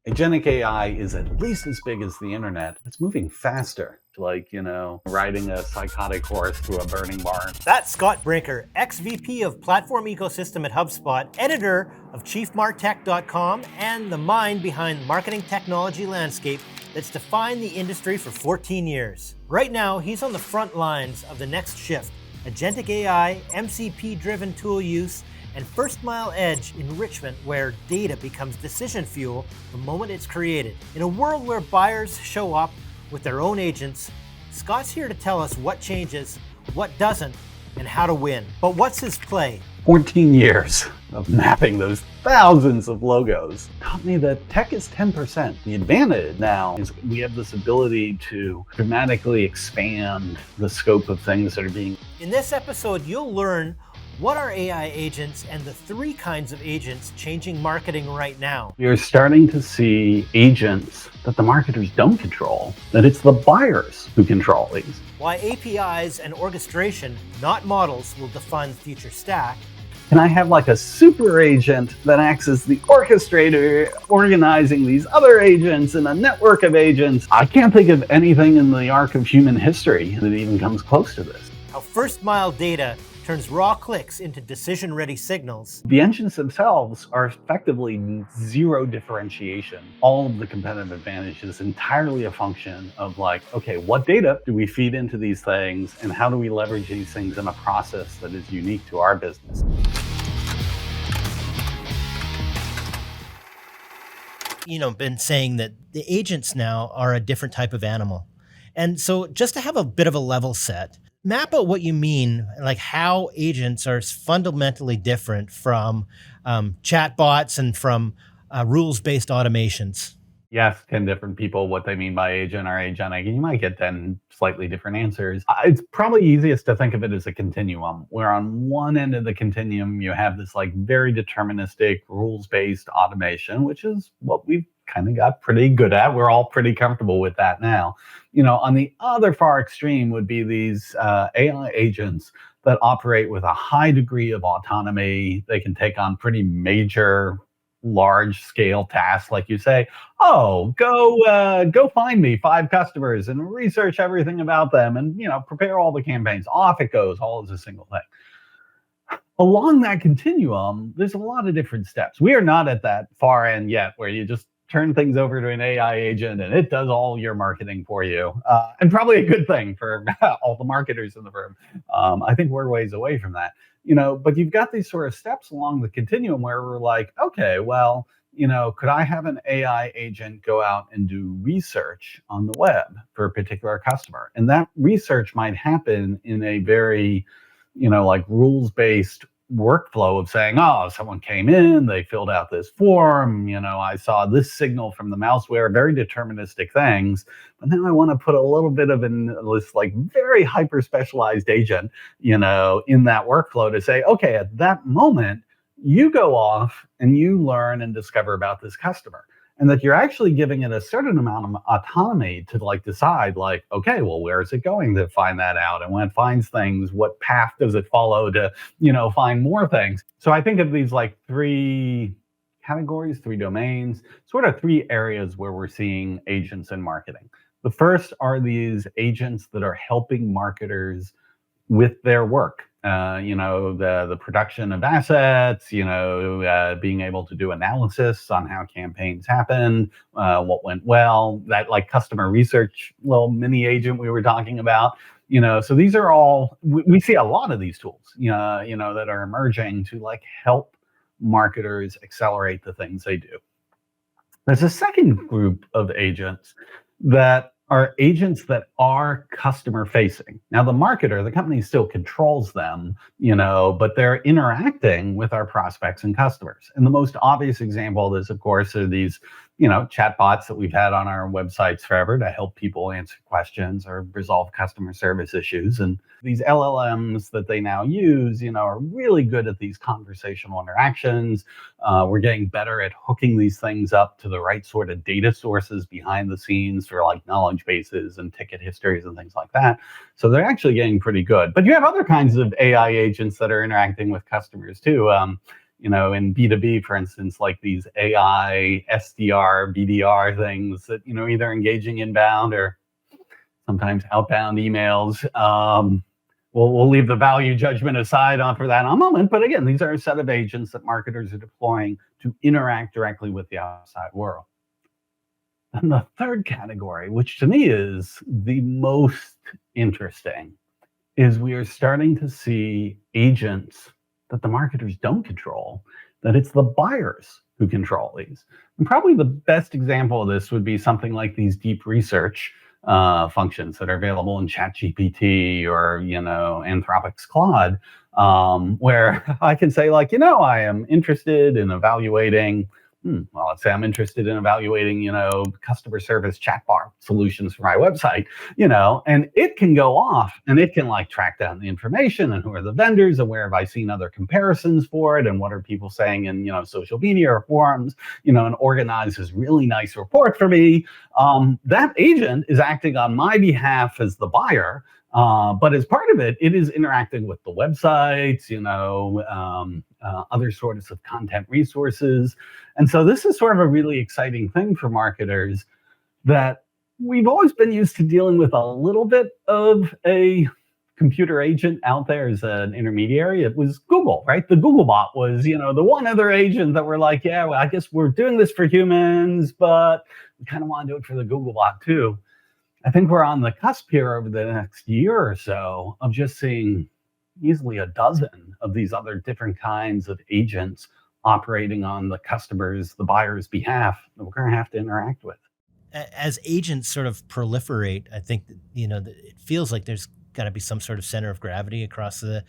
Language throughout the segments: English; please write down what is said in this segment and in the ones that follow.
Agentic AI is at least as big as the internet. It's moving faster. Like, riding a psychotic horse through a burning barn. That's Scott Brinker, ex-VP of Platform Ecosystem at HubSpot, editor of ChiefMartech.com, and the mind behind the marketing technology landscape that's defined the industry for 14 years. Right now, he's on the front lines of the next shift: agentic AI, MCP-driven tool use, and first-mile edge enrichment, where data becomes decision fuel the moment it's created. In a world where buyers show up with their own agents, Scott's here to tell us what changes, what doesn't, and how to win. But what's his play? 14 years of mapping those thousands of logos taught me that tech is 10%. The advantage now is we have this ability to dramatically expand the scope of things that are being. In this episode, you'll learn what are AI agents and the three kinds of agents changing marketing right now. We are starting to see agents that the marketers don't control, that it's the buyers who control these. Why APIs and orchestration, not models, will define the future stack. Can I have like a super agent that acts as the orchestrator, organizing these other agents in a network of agents? I can't think of anything in the arc of human history that even comes close to this. How first mile data turns raw clicks into decision-ready signals. The engines themselves are effectively zero differentiation. All of the competitive advantage is entirely a function of okay, what data do we feed into these things, and how do we leverage these things in a process that is unique to our business? Been saying that the agents now are a different type of animal. And so just to have a bit of a level set, map out what you mean, like how agents are fundamentally different from chatbots and from rules-based automations. Yes, 10 different people, what they mean by agent or agentic, and you might get 10 slightly different answers. It's probably easiest to think of it as a continuum, where on one end of the continuum, you have this very deterministic, rules-based automation, which is what we've kind of got pretty good at. We're all pretty comfortable with that now. On the other far extreme would be these AI agents that operate with a high degree of autonomy. They can take on pretty major, large-scale tasks, like you say, go find me 5 customers and research everything about them, and prepare all the campaigns. Off it goes, all as a single thing. Along that continuum, there's a lot of different steps. We are not at that far end yet, where you just turn things over to an AI agent and it does all your marketing for you. And probably a good thing for all the marketers in the room. I think we're ways away from that. But you've got these sort of steps along the continuum where we're like, okay, well, could I have an AI agent go out and do research on the web for a particular customer? And that research might happen in a very, rules-based workflow of saying, someone came in, they filled out this form, I saw this signal from the malware, very deterministic things, but then I want to put a little bit of this very hyper specialized agent, in that workflow to say, okay, at that moment, you go off and you learn and discover about this customer. And that you're actually giving it a certain amount of autonomy to decide, okay, well, where is it going to find that out? And when it finds things, what path does it follow to, find more things? So I think of these 3 categories, 3 domains, sort of 3 areas where we're seeing agents in marketing. The first are these agents that are helping marketers with their work. The production of assets, being able to do analysis on how campaigns happened, what went well, that customer research little mini agent we were talking about, so these are all, we see a lot of these tools, that are emerging to help marketers accelerate the things they do. There's a second group of agents that are agents that are customer facing. Now, the marketer, the company still controls them, but they're interacting with our prospects and customers. And the most obvious example of this, of course, are these, chatbots that we've had on our websites forever to help people answer questions or resolve customer service issues. And these LLMs that they now use, are really good at these conversational interactions. We're getting better at hooking these things up to the right sort of data sources behind the scenes for knowledge bases and ticket histories and things like that. So they're actually getting pretty good. But you have other kinds of AI agents that are interacting with customers too. in B2B, for instance, like these AI, SDR, BDR things that, either engaging inbound or sometimes outbound emails. We'll leave the value judgment aside for that in a moment. But again, these are a set of agents that marketers are deploying to interact directly with the outside world. And the third category, which to me is the most interesting, is we are starting to see agents that the marketers don't control, that it's the buyers who control these. And probably the best example of this would be something like these deep research functions that are available in ChatGPT or, Anthropic's Claude, where I can say like, I am interested in evaluating well, let's say I'm interested in evaluating, customer service chatbot solutions for my website, and it can go off and it can like track down the information and who are the vendors and where have I seen other comparisons for it and what are people saying in, social media or forums, and organize this really nice report for me. That agent is acting on my behalf as the buyer. But as part of it, it is interacting with the websites, other sorts of content resources. And so this is sort of a really exciting thing for marketers that we've always been used to dealing with a little bit of a computer agent out there as an intermediary. It was Google, right? The Google bot was, the one other agent that we're like, yeah, well, I guess we're doing this for humans, but we kind of want to do it for the Google bot too. I think we're on the cusp here over the next year or so of just seeing easily a dozen of these other different kinds of agents operating on the customer's, the buyer's behalf that we're going to have to interact with. As agents sort of proliferate, I think, it feels like there's got to be some sort of center of gravity across the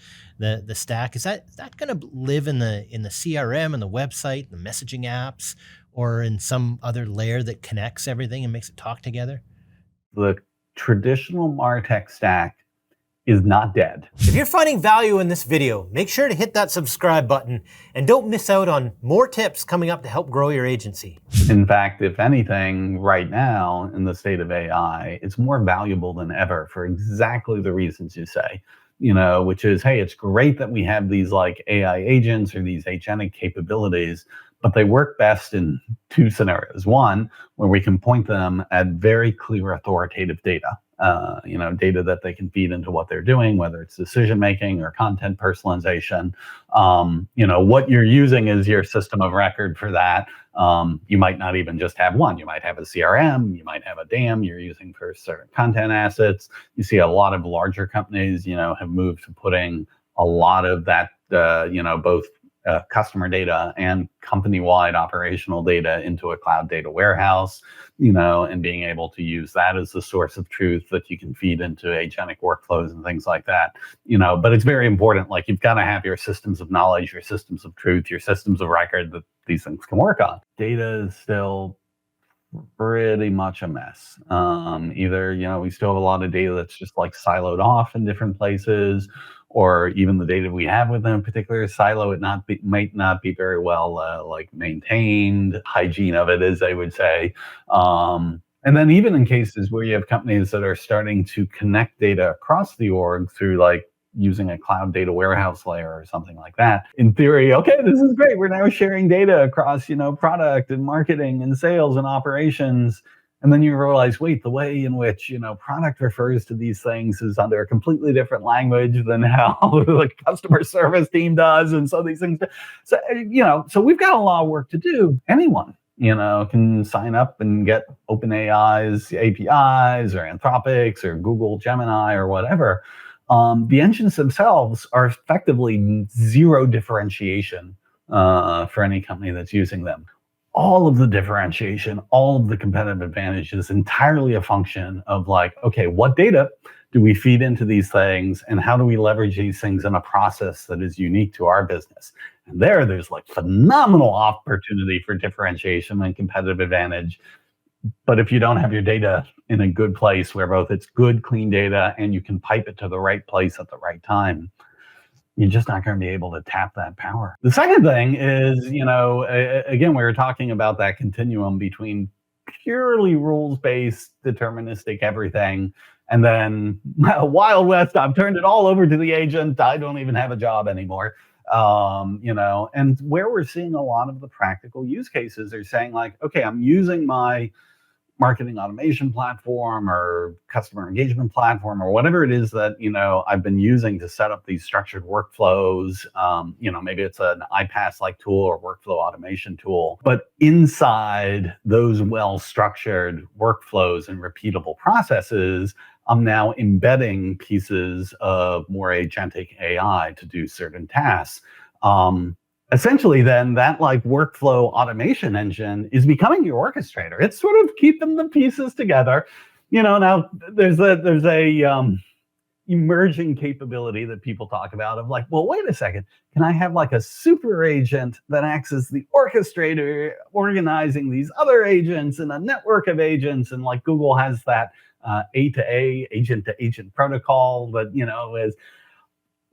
stack. Is that going to live in the CRM and the website, the messaging apps, or in some other layer that connects everything and makes it talk together? The traditional MarTech stack is not dead. If you're finding value in this video, make sure to hit that subscribe button and don't miss out on more tips coming up to help grow your agency. In fact, if anything, right now in the state of AI, it's more valuable than ever for exactly the reasons you say, which is, hey, it's great that we have these like AI agents or these agentic capabilities, but they work best in two scenarios. One, where we can point them at very clear authoritative data, data that they can feed into what they're doing, whether it's decision-making or content personalization. What you're using is your system of record for that. You might not even just have one. You might have a CRM, you might have a DAM you're using for certain content assets. You see a lot of larger companies, have moved to putting a lot of that, both customer data and company-wide operational data into a cloud data warehouse, and being able to use that as the source of truth that you can feed into agentic workflows and things like that. But it's very important, like you've got to have your systems of knowledge, your systems of truth, your systems of record that these things can work on. Data is still pretty much a mess. Either, we still have a lot of data that's just like siloed off in different places, or even the data we have within a particular silo, it might not be very well like maintained, hygiene of it, as they would say. And then even in cases where you have companies that are starting to connect data across the org through like using a cloud data warehouse layer or something like that. In theory, okay, this is great. We're now sharing data across, product and marketing and sales and operations. And then you realize, wait, the way in which, product refers to these things is under a completely different language than how the customer service team does. And so these things, so we've got a lot of work to do. Anyone, can sign up and get OpenAI's APIs or Anthropic's or Google Gemini or whatever. The engines themselves are effectively zero differentiation for any company that's using them. All of the differentiation, all of the competitive advantage is entirely a function of like, okay, what data do we feed into these things and how do we leverage these things in a process that is unique to our business? And there's like phenomenal opportunity for differentiation and competitive advantage. But if you don't have your data in a good place where both it's good, clean data and you can pipe it to the right place at the right time, you're just not going to be able to tap that power. The second thing is, again, we were talking about that continuum between purely rules-based, deterministic everything, and then Wild West, I've turned it all over to the agent. I don't even have a job anymore. And where we're seeing a lot of the practical use cases are saying like, okay, I'm using my marketing automation platform or customer engagement platform or whatever it is that I've been using to set up these structured workflows. Maybe it's an iPaaS like tool or workflow automation tool, but inside those well-structured workflows and repeatable processes, I'm now embedding pieces of more agentic AI to do certain tasks. Essentially then that like workflow automation engine is becoming your orchestrator. It's sort of keeping the pieces together. Now there's a emerging capability that people talk about of like, well, wait a second, can I have like a super agent that acts as the orchestrator, organizing these other agents in a network of agents? And like Google has that A to A, agent to agent protocol that is,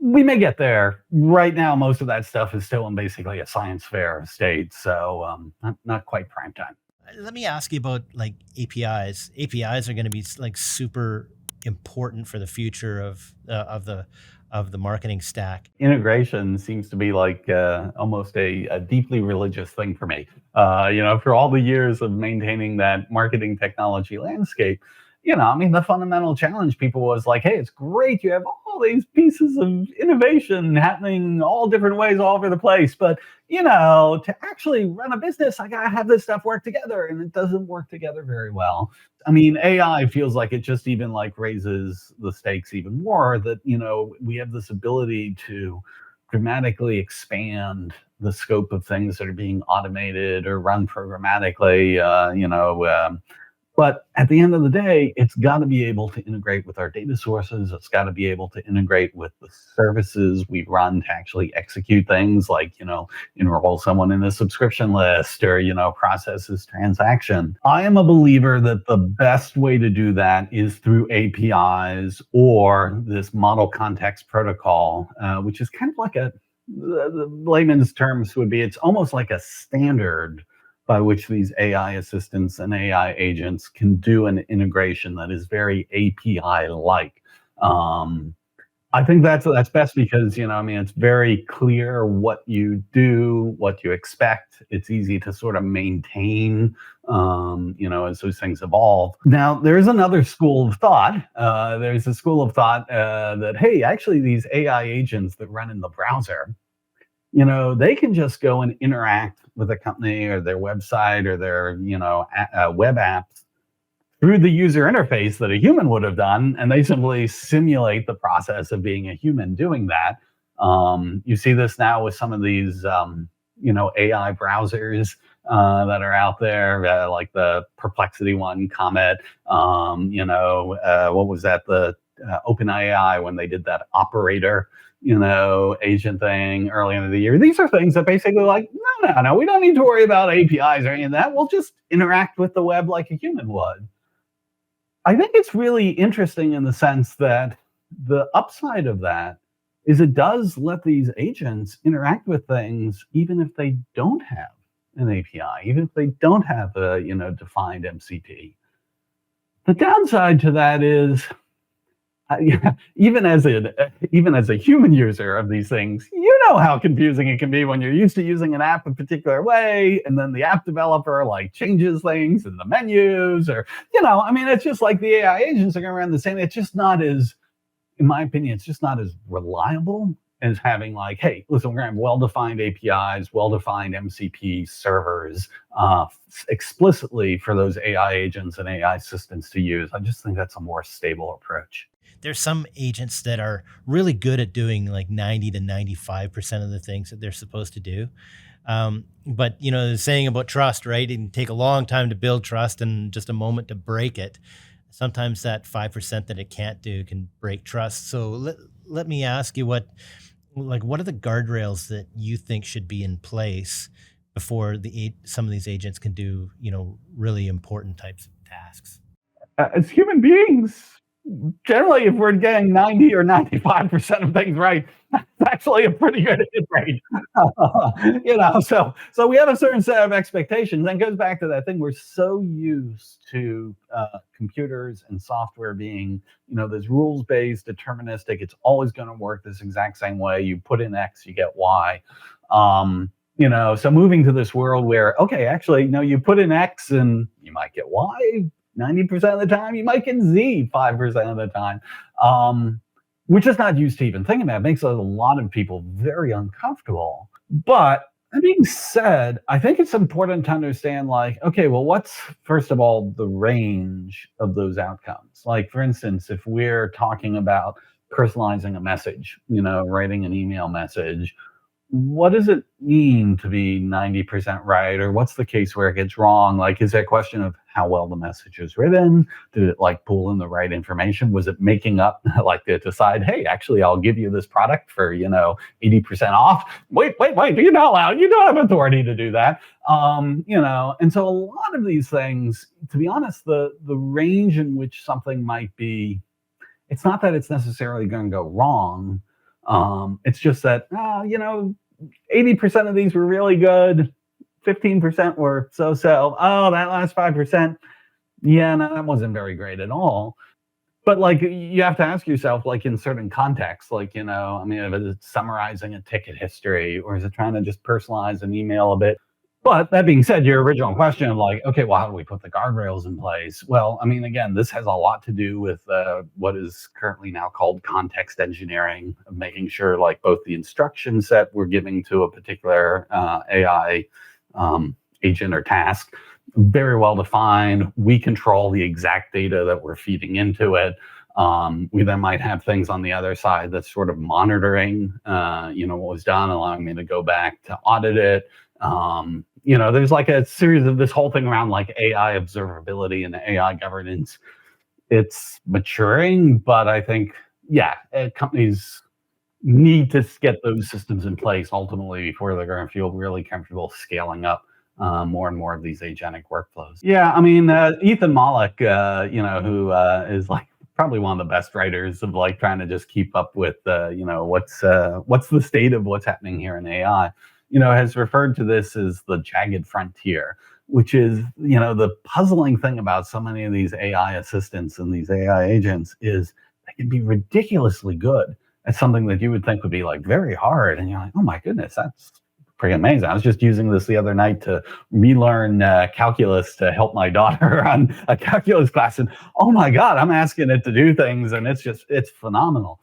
we may get there. Right now, most of that stuff is still in basically a science fair state, so not quite prime time. Let me ask you about like APIs. APIs are going to be like super important for the future of the marketing stack. Integration seems to be like almost a deeply religious thing for me. For all the years of maintaining that marketing technology landscape, the fundamental challenge people was like, hey, it's great. You have all these pieces of innovation happening all different ways all over the place. But, to actually run a business, I got to have this stuff work together. And it doesn't work together very well. AI feels like it just even like raises the stakes even more that, we have this ability to dramatically expand the scope of things that are being automated or run programmatically, but at the end of the day, it's got to be able to integrate with our data sources. It's got to be able to integrate with the services we run to actually execute things like, enroll someone in a subscription list or, process this transaction. I am a believer that the best way to do that is through APIs or this model context protocol, which is kind of like the layman's terms would be, it's almost like a standard by which these AI assistants and AI agents can do an integration that is very API-like. I think that's best because it's very clear what you do, what you expect. It's easy to sort of maintain, as those things evolve. Now, there's another school of thought. There's a school of thought that hey, actually, these AI agents that run in the browser, they can just go and interact with a company or their website or their, web apps through the user interface that a human would have done, and they simply simulate the process of being a human doing that. You see this now with some of these, AI browsers that are out there, like the Perplexity one, Comet. What was that? The OpenAI when they did that operator agent thing early in the year. These are things that basically like, no, we don't need to worry about APIs or any of that. We'll just interact with the web like a human would. I think it's really interesting in the sense that the upside of that is it does let these agents interact with things even if they don't have an API, even if they don't have a defined MCP. The downside to that is even as a human user of these things, how confusing it can be when you're used to using an app a particular way, and then the app developer like changes things in the menus, or it's just like the AI agents are going to run the same. It's just not as, in my opinion, it's just not as reliable as having like, hey, listen, we're going to have well-defined APIs, well-defined MCP servers explicitly for those AI agents and AI assistants to use. I just think that's a more stable approach. There's some agents that are really good at doing like 90 to 95% of the things that they're supposed to do. But the saying about trust, right? It can take a long time to build trust and just a moment to break it. Sometimes that 5% that it can't do can break trust. So let me ask you what are the guardrails that you think should be in place before some of these agents can do, really important types of tasks? As human beings, Generally, if we're getting 90 or 95% of things right, that's actually a pretty good hit rate. So we have a certain set of expectations. And it goes back to that thing. We're so used to computers and software being, this rules-based, deterministic. It's always going to work this exact same way. You put in X, you get Y. So moving to this world where, okay, actually, no, you put in X and you might get Y 90% of the time, you might get Z 5% of the time. We're just not used to even thinking about it. It makes a lot of people very uncomfortable. But that being said, I think it's important to understand, like, okay, well, what's, first of all, the range of those outcomes? Like, for instance, if we're talking about personalizing a message, writing an email message, what does it mean to be 90% right? Or what's the case where it gets wrong? Like, is there a question of how well the message is written? Did it pull in the right information? Was it making up, to decide, hey, actually, I'll give you this product for, 80% off? Wait, you're not allowed. You don't have authority to do that. And so a lot of these things, to be honest, the range in which something might be, it's not that it's necessarily going to go wrong. It's just that, 80% of these were really good. 15% were so-so. Oh, that last 5%, yeah, no, that wasn't very great at all. But you have to ask yourself, in certain contexts, if it's summarizing a ticket history, or is it trying to just personalize an email a bit? But that being said, your original question of okay, well, how do we put the guardrails in place? Well, again, this has a lot to do with what is currently now called context engineering, of making sure both the instruction set we're giving to a particular AI agent or task, very well defined. We control the exact data that we're feeding into it. We then might have things on the other side that's sort of monitoring, what was done, allowing me to go back to audit it. There's a series of this whole thing around AI observability and AI governance. It's maturing, but I think, companies need to get those systems in place ultimately before they're going to feel really comfortable scaling up more and more of these agentic workflows. Yeah, Ethan Mollick, who is probably one of the best writers of trying to just keep up with what's the state of what's happening here in AI, has referred to this as the jagged frontier, which is, the puzzling thing about so many of these AI assistants and these AI agents is they can be ridiculously good at something that you would think would be very hard. And you're like, oh my goodness, that's pretty amazing. I was just using this the other night to relearn calculus to help my daughter on a calculus class. And oh my God, I'm asking it to do things and it's phenomenal.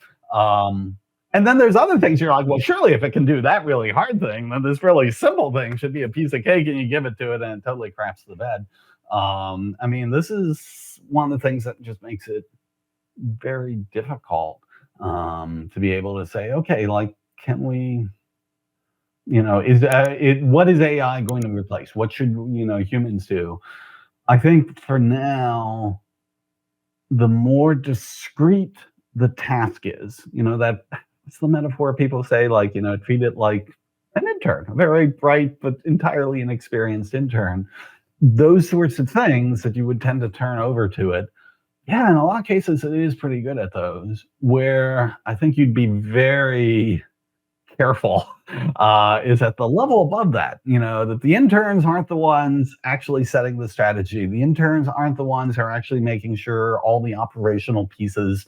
And then there's other things you're like, well, surely if it can do that really hard thing, then this really simple thing should be a piece of cake, and you give it to it and it totally craps the bed. This is one of the things that just makes it very difficult to be able to say, okay, can we, what is AI going to replace? What should, humans do? I think for now, the more discrete the task is, it's the metaphor people say, treat it like an intern, a very bright but entirely inexperienced intern. Those sorts of things that you would tend to turn over to it. Yeah, in a lot of cases, it is pretty good at those. Where I think you'd be very careful is at the level above that, that the interns aren't the ones actually setting the strategy. The interns aren't the ones who are actually making sure all the operational pieces,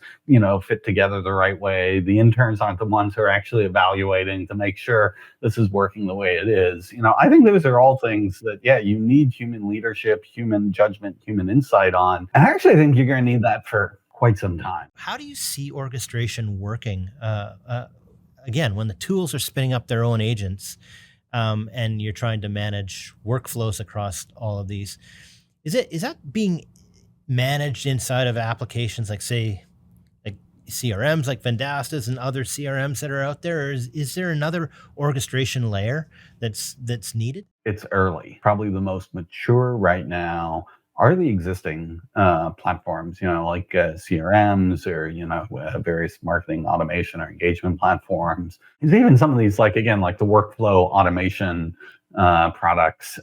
fit together the right way. The interns aren't the ones who are actually evaluating to make sure this is working the way it is. I think those are all things that, you need human leadership, human judgment, human insight on. And I actually think you're going to need that for quite some time. How do you see orchestration working? Again, when the tools are spinning up their own agents, and you're trying to manage workflows across all of these, is that being managed inside of applications like CRMs like Vendastas and other CRMs that are out there, or is there another orchestration layer that's needed? It's early. Probably the most mature right now are the existing platforms, CRMs or, various marketing automation or engagement platforms. There's even some of these, the workflow automation products,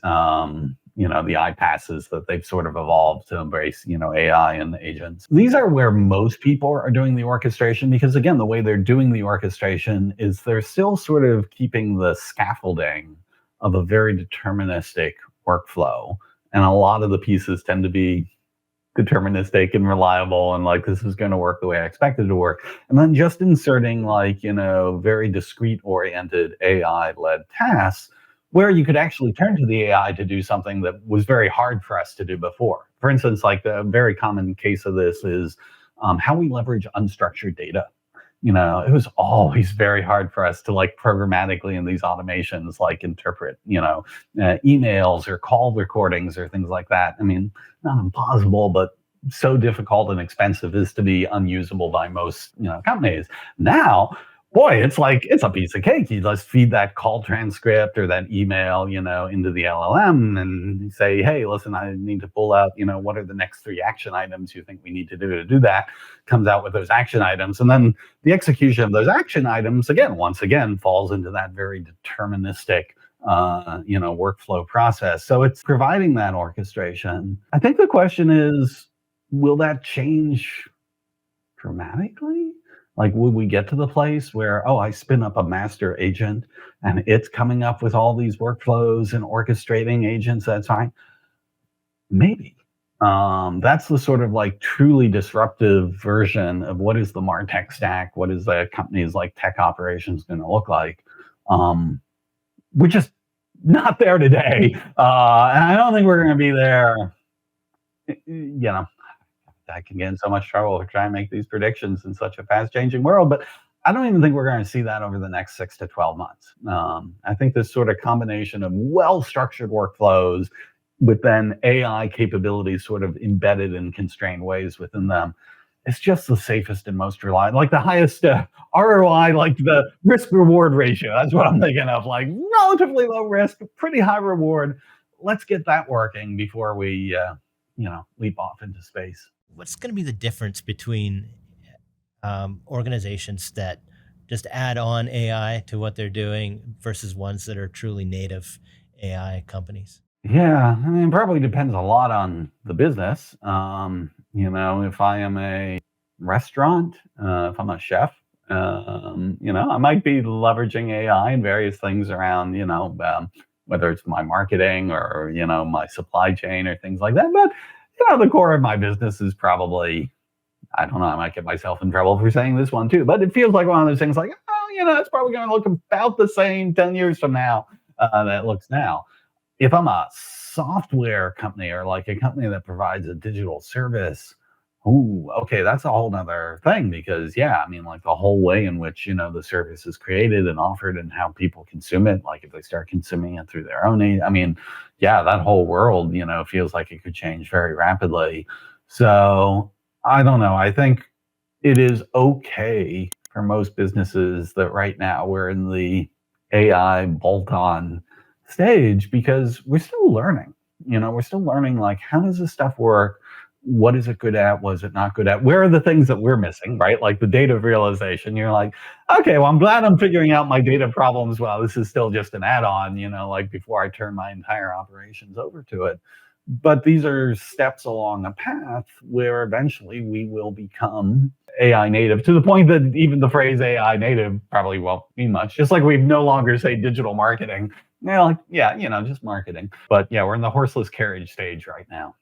the iPasses that they've sort of evolved to embrace, AI and agents. These are where most people are doing the orchestration because, again, the way they're doing the orchestration is they're still sort of keeping the scaffolding of a very deterministic workflow. And a lot of the pieces tend to be deterministic and reliable and like this is going to work the way I expect it to work. And then just inserting like, very discrete oriented AI led tasks where you could actually turn to the AI to do something that was very hard for us to do before. For instance, like the very common case of this is how we leverage unstructured data. It was always very hard for us to like programmatically in these automations, like interpret, emails or call recordings or things like that. I mean, not impossible, but so difficult and expensive as to be unusable by most, companies. Now, boy, it's like it's a piece of cake. You just feed that call transcript or that email, into the LLM and say, hey, listen, I need to pull out, what are the next 3 action items you think we need to do that. Comes out with those action items. And then the execution of those action items, once again, falls into that very deterministic workflow process. So it's providing that orchestration. I think the question is, will that change dramatically? Like, would we get to the place where, I spin up a master agent and it's coming up with all these workflows and orchestrating agents at a time? Maybe. That's the sort of like truly disruptive version of what is the MarTech stack, what is the company's like tech operations going to look like. We're just not there today. And I don't think we're going to be there, I can get in so much trouble for trying to make these predictions in such a fast changing world, but I don't even think we're going to see that over the next 6 to 12 months. I think this sort of combination of well-structured workflows with then AI capabilities sort of embedded in constrained ways within them, it's just the safest and most reliable, like the highest ROI, like the risk reward ratio. That's what I'm thinking of, like relatively low risk, pretty high reward. Let's get that working before we, leap off into space. What's going to be the difference between organizations that just add on AI to what they're doing versus ones that are truly native AI companies? Yeah, I mean, it probably depends a lot on the business. If I am a restaurant, if I'm a chef, I might be leveraging AI and various things around, whether it's my marketing or, my supply chain or things like that. But, the core of my business is probably, I don't know, I might get myself in trouble for saying this one too, but it feels like one of those things like, it's probably going to look about the same 10 years from now that it looks now. If I'm a software company or like a company that provides a digital service, okay, that's a whole nother thing because like the whole way in which, the service is created and offered and how people consume it, like if they start consuming it through their own, that whole world, feels like it could change very rapidly. So I don't know. I think it is okay for most businesses that right now we're in the AI bolt-on stage because we're still learning. We're still learning, like, how does this stuff work? What is it good at? What is it not good at? Where are the things that we're missing, right? Like the data realization. You're like, okay, well, I'm glad I'm figuring out my data problems. Well, this is still just an add-on, like before I turn my entire operations over to it. But these are steps along a path where eventually we will become AI native to the point that even the phrase AI native probably won't mean much. Just like we no longer say digital marketing. Just marketing. But yeah, we're in the horseless carriage stage right now.